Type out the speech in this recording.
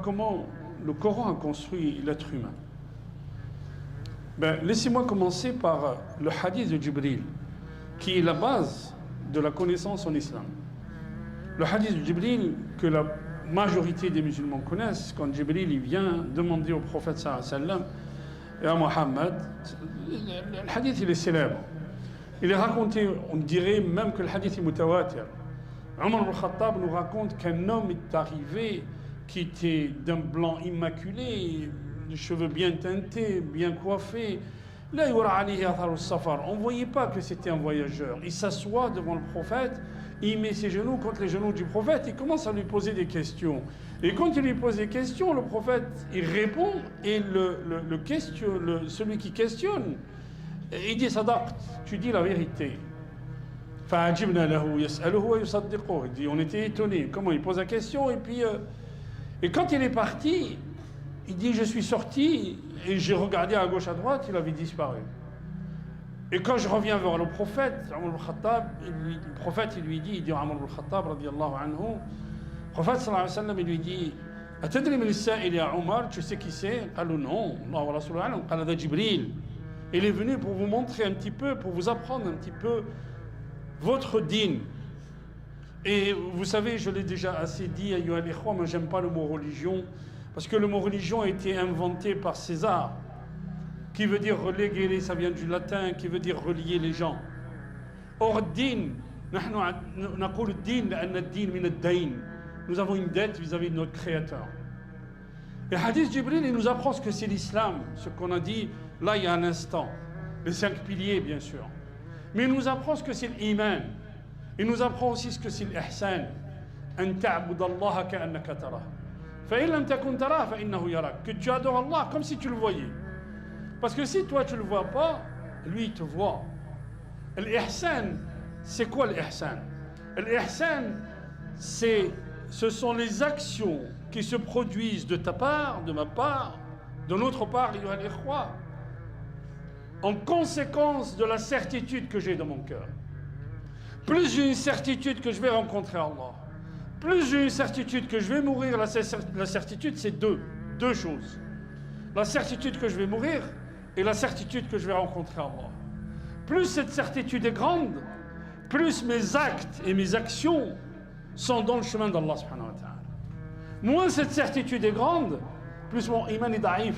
comment le Coran a construit l'être humain. Laissez-moi commencer par le hadith de Jibril, qui est la base de la connaissance en islam. Le hadith de Jibril, que la majorité des musulmans connaissent, quand Jibril il vient demander au prophète sallallahu alayhi wa sallam, et à Mohammed, le hadith il est célèbre. Il est raconté, on dirait même que le hadith est mutawatir. Omar ibn Khattab nous raconte qu'un homme est arrivé qui était d'un blanc immaculé, les cheveux bien teintés, bien coiffés. Là, on ne voyait pas que c'était un voyageur. Il s'assoit devant le prophète, il met ses genoux contre les genoux du prophète, il commence à lui poser des questions. Et quand il lui pose des questions, le prophète, il répond, et celui qui questionne, il dit Sadaqt, tu dis la vérité. Il dit, on était étonnés. Comment il pose la question, et puis et quand il est parti, il dit je suis sorti et j'ai regardé à gauche à droite, il avait disparu. Et quand je reviens vers le prophète, Omar ibn Khattab, le prophète il lui dit, il dit à Omar ibn Khattab radiyallahu anhu, le prophète sallallahu alayhi wa sallam il lui dit Atadri min as-sa'il ya Omar, tu sais qui c'est? Il dit non, Allah wa rasuluhu alam, qala da Jibril. Il est venu pour vous montrer un petit peu, pour vous apprendre un petit peu votre dîn. Et vous savez, je l'ai déjà assez dit, ayyuha al-ikhwa, moi j'aime pas le mot religion, parce que le mot religion a été inventé par César, qui veut dire reléguer, ça vient du latin, qui veut dire relier les gens. Or, din, nous avons une dette vis-à-vis de notre Créateur. Et Hadith Jibril, il nous apprend ce que c'est l'islam, ce qu'on a dit là il y a un instant, les 5 piliers bien sûr. Mais il nous apprend ce que c'est l'iman. Il nous apprend aussi ce que c'est l'ihsan. An ta'bud Allah ka'annaka tarah. Fa in lam takun tarah fa innahu yarak. Que tu adores Allah comme si tu le voyais. Parce que si toi tu le vois pas, lui il te voit. L'ihsan, c'est quoi l'ihsan? L'ihsan, ce sont les actions qui se produisent de ta part, de ma part, de notre part, en conséquence de la certitude que j'ai dans mon cœur. Plus j'ai une certitude que je vais rencontrer Allah, plus j'ai une certitude que je vais mourir, la certitude c'est deux choses. La certitude que je vais mourir et la certitude que je vais rencontrer Allah. Plus cette certitude est grande, plus mes actes et mes actions sont dans le chemin d'Allah subhanahu wa ta'ala. Moins cette certitude est grande, plus mon iman est daïf.